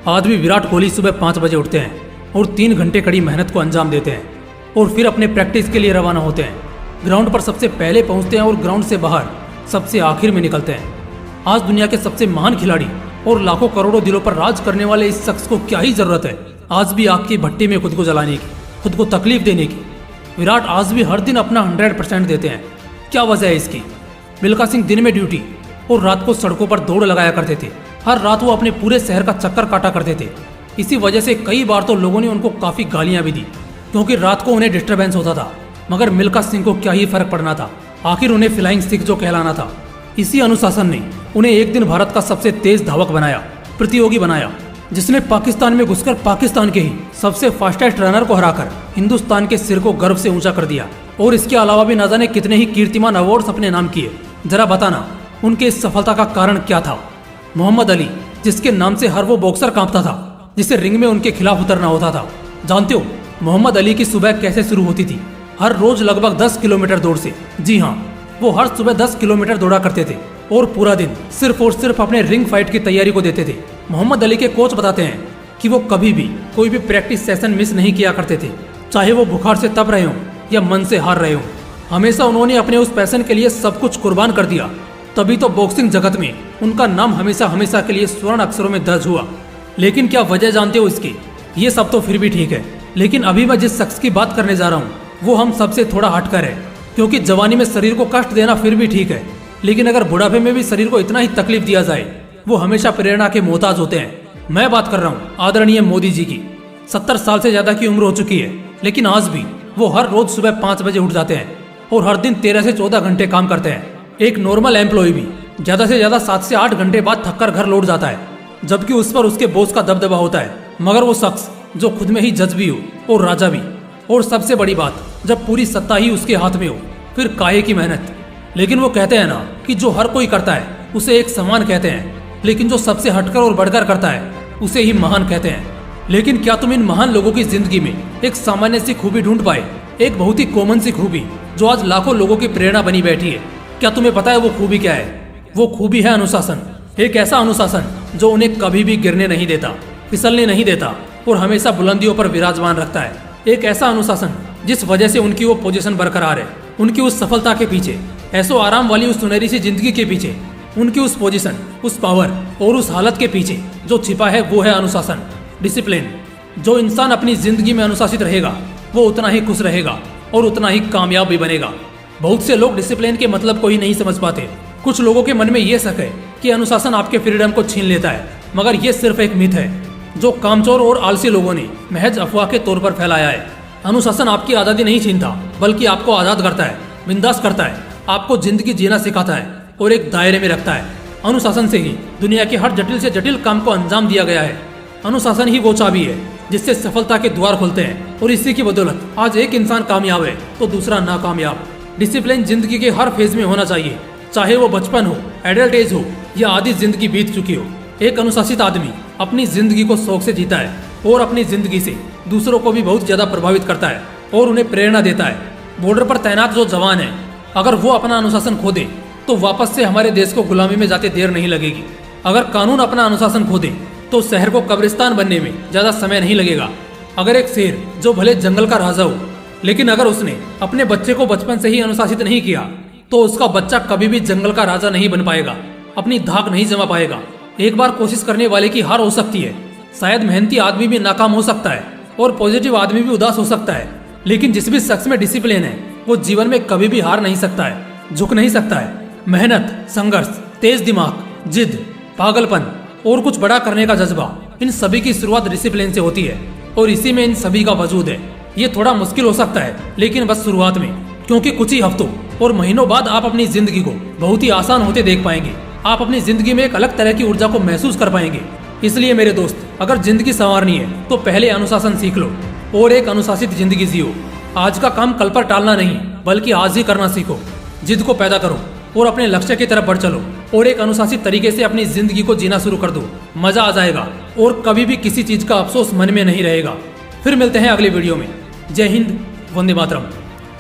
आदमी विराट कोहली सुबह 5 बजे उठते हैं और 3 घंटे कड़ी मेहनत को अंजाम देते हैं और फिर अपने प्रैक्टिस के लिए रवाना होते हैं। ग्राउंड पर सबसे पहले पहुंचते हैं और ग्राउंड से बाहर सबसे आखिर में निकलते हैं। आज दुनिया के सबसे महान खिलाड़ी और लाखों करोड़ों दिलों पर राज करने वाले इस शख्स को क्या ही जरूरत है आज भी आग की भट्टी में खुद को जलाने की, खुद को तकलीफ देने की। विराट आज भी हर दिन अपना 100% देते हैं। क्या वजह है इसकी? मिल्खा सिंह दिन में ड्यूटी और रात को सड़कों पर दौड़ लगाया करते थे। हर रात वो अपने पूरे शहर का चक्कर काटा करते थे। इसी वजह से कई बार तो लोगों ने उनको काफी गालियां भी दी, क्योंकि रात को उन्हें डिस्टरबेंस होता था। मगर मिल्खा सिंह को क्या ही फर्क पड़ना था, आखिर उन्हें फ्लाइंग सिख जो कहलाना था। इसी अनुशासन ने उन्हें एक दिन भारत का सबसे तेज धावक बनाया, प्रतियोगी बनाया, जिसने पाकिस्तान में घुसकर पाकिस्तान के ही सबसे फास्टेस्ट रनर को हराकर हिंदुस्तान के सिर को गर्व से ऊंचा कर दिया। और इसके अलावा भी न जाने कितने ही कीर्तिमान अवार्ड्स अपने नाम किए। जरा बताना उनके इस सफलता का कारण क्या था? मोहम्मद अली, जिसके नाम से हर वो बॉक्सर कांपता था जिसे रिंग में उनके खिलाफ उतरना होता था। जानते हो मोहम्मद अली की सुबह कैसे शुरू होती थी? हर रोज लगभग 10 किलोमीटर दौड़ से। जी हाँ, वो हर सुबह 10 किलोमीटर दौड़ा करते थे और पूरा दिन सिर्फ और सिर्फ अपने रिंग फाइट की तैयारी को देते थे। मोहम्मद अली के कोच बताते हैं कि वो कभी भी कोई भी प्रैक्टिस सेशन मिस नहीं किया करते थे, चाहे वो बुखार से तप रहे हों या मन से हार रहे हों। हमेशा उन्होंने अपने उस पैशन के लिए सब कुछ कुर्बान कर दिया। तभी तो बॉक्सिंग जगत में उनका नाम हमेशा हमेशा के लिए स्वर्ण अक्षरों में दर्ज हुआ। लेकिन क्या वजह जानते हो इसकी? ये सब तो फिर भी ठीक है, लेकिन अभी मैं जिस शख्स की बात करने जा रहा हूँ वो हम सबसे थोड़ा हटकर है। क्योंकि जवानी में शरीर को कष्ट देना फिर भी ठीक है, लेकिन अगर बुढ़ापे में भी शरीर को इतना ही तकलीफ दिया जाए, वो हमेशा प्रेरणा के मोहताज होते हैं। मैं बात कर रहा हूँ आदरणीय मोदी जी की। 70 साल से ज्यादा की उम्र हो चुकी है, लेकिन आज भी वो हर रोज सुबह 5 बजे उठ जाते हैं और हर दिन 13 से 14 घंटे काम करते हैं। एक नॉर्मल एम्प्लॉय भी ज्यादा से ज्यादा 7 से 8 घंटे बाद थककर घर लौट जाता है, जबकि उस पर उसके बॉस का दबदबा होता है। मगर वो शख्स जो खुद में ही जज भी हो और राजा भी, और सबसे बड़ी बात जब पूरी सत्ता ही उसके हाथ में हो, फिर काहे की मेहनत। लेकिन वो कहते हैं ना कि जो हर कोई करता है उसे एक समान कहते हैं, लेकिन जो सबसे हटकर और बढ़कर करता है उसे ही महान कहते हैं। लेकिन क्या तुम इन महान लोगों की जिंदगी में एक सामान्य सी खूबी ढूंढ पाए? एक बहुत ही कॉमन सी खूबी जो आज लाखों लोगों की प्रेरणा बनी बैठी है। क्या तुम्हें पता है वो खूबी क्या है? वो खूबी है अनुशासन। एक ऐसा अनुशासन जो उन्हें कभी भी गिरने नहीं देता, फिसलने नहीं देता और हमेशा बुलंदियों पर विराजमान रखता है। एक ऐसा अनुशासन जिस वजह से उनकी वो पोजीशन बरकरार है। उनकी उस सफलता के पीछे, ऐसो आराम वाली उस सुनहरी सी जिंदगी के पीछे, उनकी उस पोजीशन, उस पावर और उस हालत के पीछे जो छिपा है वो है अनुशासन, डिसिप्लिन। जो इंसान अपनी जिंदगी में अनुशासित रहेगा वो उतना ही खुश रहेगा और उतना ही कामयाब भी बनेगा। बहुत से लोग डिसिप्लिन के मतलब को ही नहीं समझ पाते। कुछ लोगों के मन में ये शक है कि अनुशासन आपके फ्रीडम को छीन लेता है, मगर ये सिर्फ एक मिथ है जो कामचोर और आलसी लोगों ने महज अफवाह के तौर पर फैलाया है। अनुशासन आपकी आज़ादी नहीं छीनता, बल्कि आपको आज़ाद करता है, बिंदास करता है, आपको जिंदगी जीना सिखाता है और एक दायरे में रखता है। अनुशासन से ही दुनिया के हर जटिल से जटिल काम को अंजाम दिया गया है। अनुशासन ही वो चाबी है जिससे सफलता के द्वार खुलते हैं, और इसी की बदौलत आज एक इंसान कामयाब है तो दूसरा नाकामयाब। डिसिप्लिन जिंदगी के हर फेज में होना चाहिए, चाहे वो बचपन हो, एडल्ट एज हो या आधी जिंदगी बीत चुकी हो। एक अनुशासित आदमी अपनी जिंदगी को शौक से जीता है और अपनी जिंदगी से दूसरों को भी बहुत ज्यादा प्रभावित करता है और उन्हें प्रेरणा देता है। बॉर्डर पर तैनात जो जवान है, अगर वो अपना अनुशासन खो दे तो वापस से हमारे देश को गुलामी में जाते देर नहीं लगेगी। अगर कानून अपना अनुशासन खो दे तो शहर को कब्रिस्तान बनने में ज्यादा समय नहीं लगेगा। अगर एक शेर जो भले जंगल का राजा हो, लेकिन अगर उसने अपने बच्चे को बचपन से ही अनुशासित नहीं किया तो उसका बच्चा कभी भी जंगल का राजा नहीं बन पाएगा, अपनी धाक नहीं जमा पाएगा। एक बार कोशिश करने वाले की हार हो सकती है। शायद मेहनती आदमी भी नाकाम हो सकता है और पॉजिटिव आदमी भी उदास हो सकता है, लेकिन जिस भी शख्स में डिसिप्लिन है वो जीवन में कभी भी हार नहीं सकता है, झुक नहीं सकता है। मेहनत, संघर्ष, तेज दिमाग, जिद, पागलपन और कुछ बड़ा करने का जज्बा, इन सभी की शुरुआत डिसिप्लिन से होती है और इसी में इन सभी का वजूद है। ये थोड़ा मुश्किल हो सकता है, लेकिन बस शुरुआत में, क्योंकि कुछ ही हफ्तों और महीनों बाद आप अपनी जिंदगी को बहुत ही आसान होते देख पाएंगे। आप अपनी जिंदगी में एक अलग तरह की ऊर्जा को महसूस कर पाएंगे। इसलिए मेरे दोस्त, अगर जिंदगी संवारनी है तो पहले अनुशासन सीख लो और एक अनुशासित जिंदगी जियो। आज का काम कल पर टालना नहीं, बल्कि आज ही करना सीखो। जिद को पैदा करो और अपने लक्ष्य की तरफ बढ़ चलो और एक अनुशासित तरीके से अपनी जिंदगी को जीना शुरू कर दो। मजा आ जाएगा और कभी भी किसी चीज का अफसोस मन में नहीं रहेगा। फिर मिलते हैं अगले वीडियो में। जय हिंद, वंदे मातरम।